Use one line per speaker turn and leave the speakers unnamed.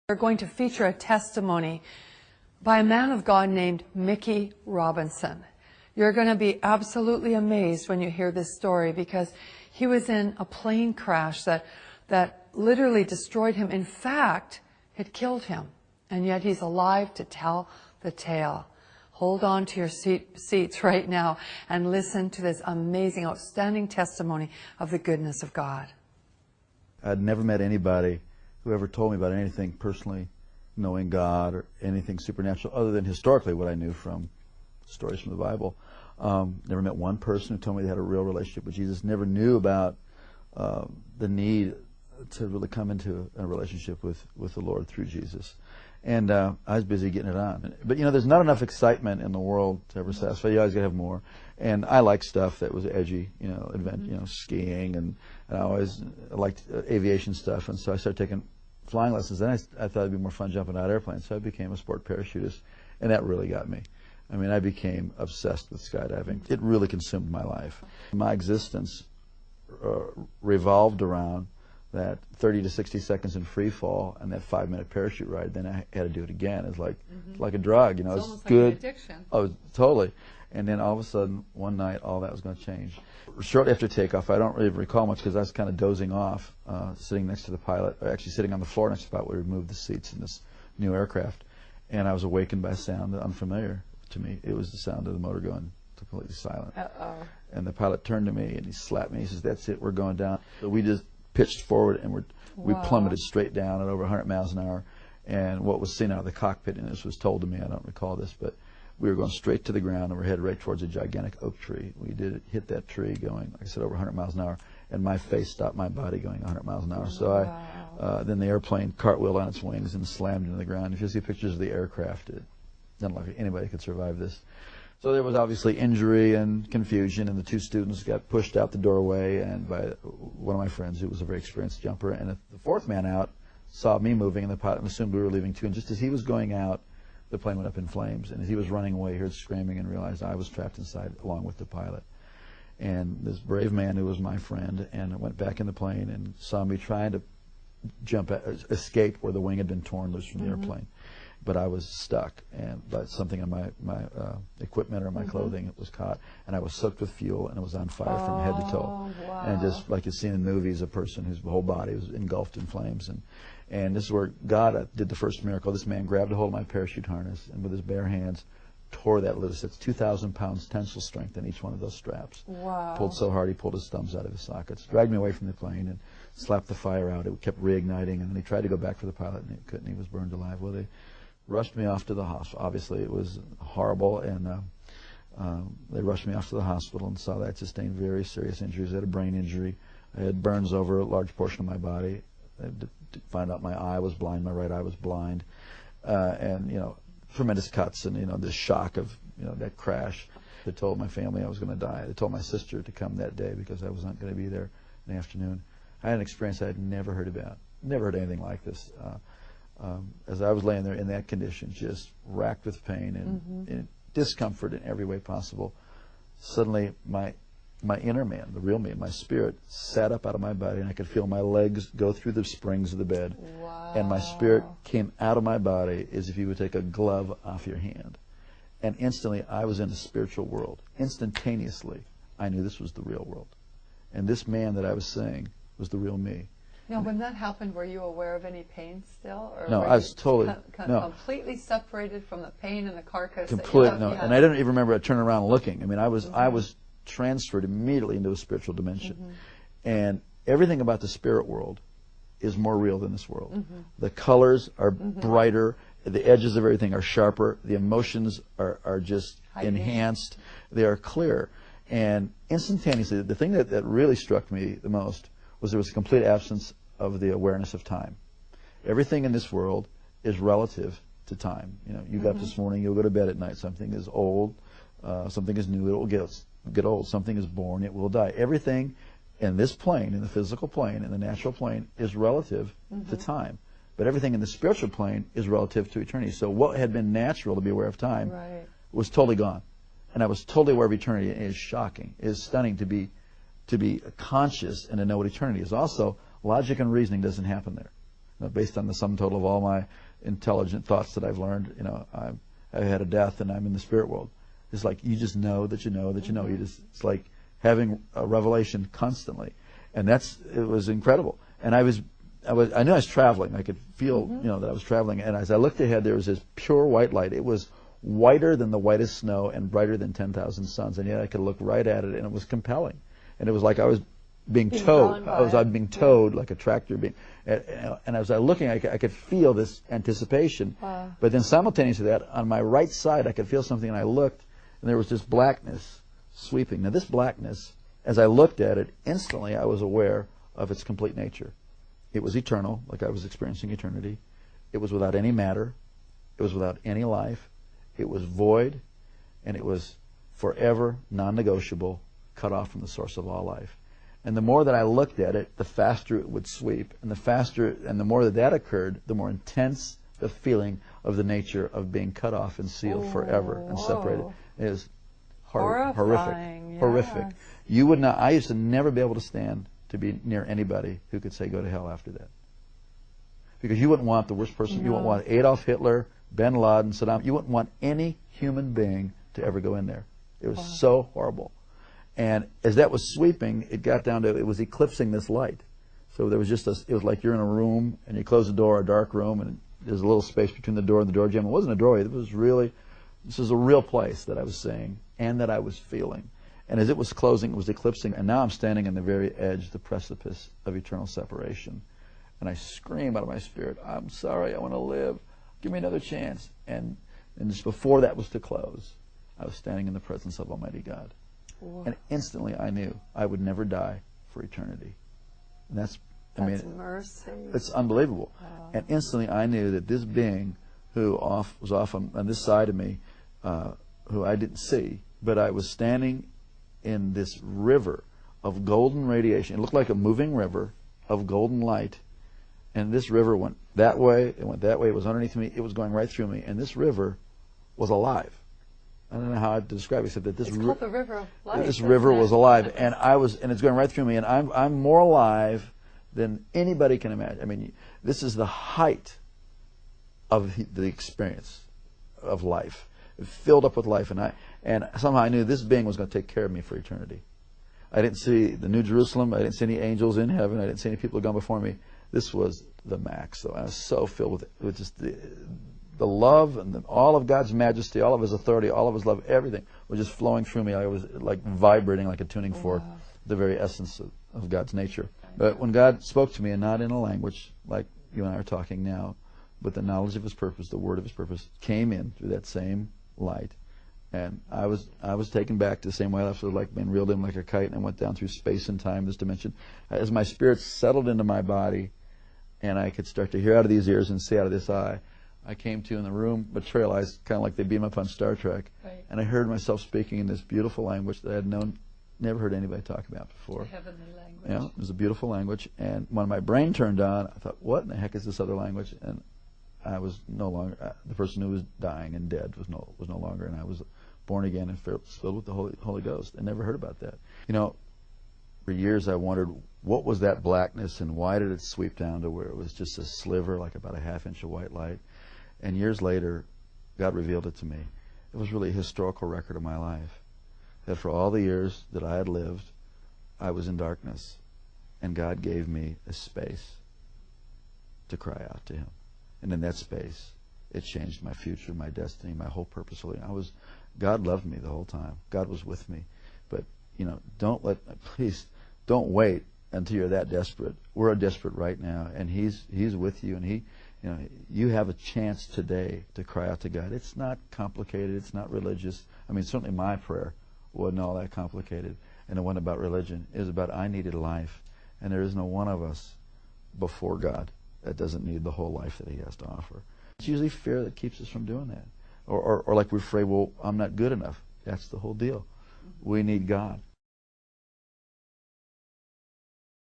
We're going to feature a testimony by a man of God named Mickey Robinson. You're going to be absolutely amazed when you hear this story, because he was in a plane crash that literally destroyed him. In fact, it killed him. And yet he's alive to tell the tale. Hold on to your seats right now and listen to this amazing, outstanding testimony of the goodness of God.
I'd never met anybody who ever told me about anything personally knowing God or anything supernatural other than historically what I knew from stories from the Bible. Never met one person who told me they had a real relationship with Jesus. Never knew about the need to really come into a relationship with the Lord through Jesus. And I was busy getting it on. But, you know, there's not enough excitement in the world to ever satisfy. You always got to have more. And I like stuff that was edgy, you know, skiing, and I always liked aviation stuff. And so I started taking flying lessons. Then I thought it'd be more fun jumping out of airplanes. So I became a sport parachutist, and that really got me. I mean, I became obsessed with skydiving. It really consumed my life. My existence revolved around that 30 to 60 seconds in free fall and that 5-minute parachute ride. Then I had to do it again. It's like a drug, you know.
It's almost
good.
Like an addiction.
Oh, totally. And then all of a sudden, one night, all that was going to change. Shortly after takeoff, I don't really recall much because I was kind of dozing off, sitting next to the pilot, or actually sitting on the floor next to the pilot where we moved the seats in this new aircraft. And I was awakened by a sound unfamiliar to me. It was the sound of the motor going completely silent.
Uh-oh.
And the pilot turned to me and he slapped me. He says, "That's it, we're going down." So we just pitched forward and we plummeted straight down at over 100 miles an hour. And what was seen out of the cockpit, and this was told to me, I don't recall this, but we were going straight to the ground and we're headed right towards a gigantic oak tree. We did hit that tree going, like I said, over 100 miles an hour, and my face stopped my body going 100 miles an hour. So then the airplane cartwheeled on its wings and slammed into the ground. If you see pictures of the aircraft, it doesn't look like anybody could survive this. So there was obviously injury and confusion, and the two students got pushed out the doorway and by one of my friends who was a very experienced jumper. And the fourth man out saw me moving, and the pilot assumed we were leaving too. And just as he was going out, the plane went up in flames. And as he was running away, he heard screaming and realized I was trapped inside along with the pilot. And this brave man who was my friend and went back in the plane and saw me trying to escape where the wing had been torn loose from the airplane. But I was stuck, and by something on my equipment or my clothing, it was caught, and I was soaked with fuel, and it was on fire from head to toe.
Wow.
And just like you see in movies, a person whose whole body was engulfed in flames. And this is where God did the first miracle. This man grabbed a hold of my parachute harness, and with his bare hands, tore that loose. It's 2,000 pounds tensile strength in each one of those straps.
Wow.
Pulled so hard he pulled his thumbs out of his sockets. Dragged me away from the plane and slapped the fire out. It kept reigniting, and then he tried to go back for the pilot, and he couldn't. He was burned alive. Well, they rushed me off to the hospital. Obviously, it was horrible, and they rushed me off to the hospital and saw that I had sustained very serious injuries. I had a brain injury. I had burns over a large portion of my body. I had to find out my eye was blind, my right eye was blind, and, you know, tremendous cuts and, you know, this shock of, you know, that crash. They told my family I was going to die. They told my sister to come that day because I was not going to be there in the afternoon. I had an experience I had never heard about. Never heard anything like this. As I was laying there in that condition, just racked with pain and discomfort in every way possible, suddenly my inner man, the real me, my spirit, sat up out of my body, and I could feel my legs go through the springs of the bed.
Wow.
And my spirit came out of my body as if you would take a glove off your hand. And instantly, I was in the spiritual world. Instantaneously, I knew this was the real world. And this man that I was seeing was the real me.
Now, when that happened, were you aware of any pain still? Or
no,
were
I was
you
totally
completely separated from the pain and the carcass.
Completely, no. And I didn't even remember turning around and looking. I mean, I was transferred immediately into a spiritual dimension. And everything about the spirit world is more real than this world. The colors are brighter. The edges of everything are sharper. The emotions are just enhanced. They are clear. And instantaneously, the thing that really struck me the most was there was a complete absence of the awareness of time. Everything in this world is relative to time. You know, you got up this morning, you'll go to bed at night. Something is old, something is new, it will get old. Something is born, it will die. Everything in this plane, in the physical plane, in the natural plane, is relative to time. But everything in the spiritual plane is relative to eternity. So what had been natural to be aware of time was totally gone. And I was totally aware of eternity. It is shocking. It is stunning to be conscious and to know what eternity is. Also, logic and reasoning doesn't happen there. based on the sum total of all my intelligent thoughts that I've learned, I had a death and I'm in the spirit world. It's like you just know that you know that you know. It's like having a revelation constantly, and it was incredible. And I knew I was traveling. I could feel, that I was traveling. And as I looked ahead, there was this pure white light. It was whiter than the whitest snow and brighter than 10,000 suns. And yet I could look right at it, and it was compelling. And it was like I was being towed. I was being towed like a tractor being. And as I was looking, I could feel this anticipation.
Wow.
But then simultaneously to that, on my right side, I could feel something, and I looked, and there was this blackness sweeping. Now this blackness, as I looked at it, instantly I was aware of its complete nature. It was eternal, like I was experiencing eternity. It was without any matter. It was without any life. It was void, and it was forever non-negotiable, cut off from the source of all life. And the more that I looked at it, the faster it would sweep. And the more that occurred, the more intense the feeling of the nature of being cut off and sealed forever and separated. It is horrific.
Yes.
Horrific. You would not. I used to never be able to stand to be near anybody who could say go to hell after that. Because you wouldn't want the worst person. You wouldn't want Adolf Hitler, bin Laden, Saddam. You wouldn't want any human being to ever go in there. It was so horrible. And as that was sweeping, it got down to, it was eclipsing this light. So there was just it was like you're in a room and you close the door, a dark room, and there's a little space between the door and the door jamb. It wasn't a doorway. This was a real place that I was seeing and that I was feeling. And as it was closing, it was eclipsing. And now I'm standing on the very edge, the precipice of eternal separation. And I scream out of my spirit, I'm sorry, I want to live. Give me another chance. And just before that was to close, I was standing in the presence of Almighty God.
Whoa.
And instantly I knew I would never die for eternity. And that's
mercy.
It's unbelievable.
Wow.
And instantly I knew that this being who was off on this side of me, who I didn't see, but I was standing in this river of golden radiation. It looked like a moving river of golden light. And this river went that way, it went that way, it was underneath me, it was going right through me. And this river was alive. I don't know how to describe it, except that
It's called the River of Life.
This river was alive, and it's going right through me, and I'm more alive than anybody can imagine. I mean, this is the height of the experience of life, filled up with life, and somehow I knew this being was going to take care of me for eternity. I didn't see the New Jerusalem, I didn't see any angels in heaven, I didn't see any people gone before me. This was the max. So I was so filled with just the love and all of God's majesty, all of His authority, all of His love, everything was just flowing through me. I was like vibrating like a tuning fork, the very essence of God's nature. But when God spoke to me, and not in a language like you and I are talking now, but the knowledge of His purpose, the word of His purpose, came in through that same light. And I was taken back to the same way I was like being reeled in like a kite, and I went down through space and time, this dimension. As my spirit settled into my body, and I could start to hear out of these ears and see out of this eye, I came to in the room materialized, kind of like they beam up on Star Trek.
Right.
And I heard myself speaking in this beautiful language that I had never heard anybody talk about before.
It's a heavenly language.
Yeah, it was a beautiful language. And when my brain turned on, I thought, what in the heck is this other language? And I was no longer, the person who was dying and dead was no longer, and I was born again and filled with the Holy Ghost. I never heard about that. For years I wondered, what was that blackness, and why did it sweep down to where it was just a sliver, like about a half-inch of white light? And years later, God revealed it to me. It was really a historical record of my life. That for all the years that I had lived, I was in darkness. And God gave me a space to cry out to Him. And in that space, it changed my future, my destiny, my whole purpose. God loved me the whole time. God was with me. But, please don't wait until you're that desperate. We're desperate right now. And He's with you, and you have a chance today to cry out to God. It's not complicated. It's not religious. I mean, certainly my prayer wasn't all that complicated. And it wasn't about religion. It was about I needed life. And there is no one of us before God that doesn't need the whole life that He has to offer. It's usually fear that keeps us from doing that. Or like we're afraid, well, I'm not good enough. That's the whole deal. We need God.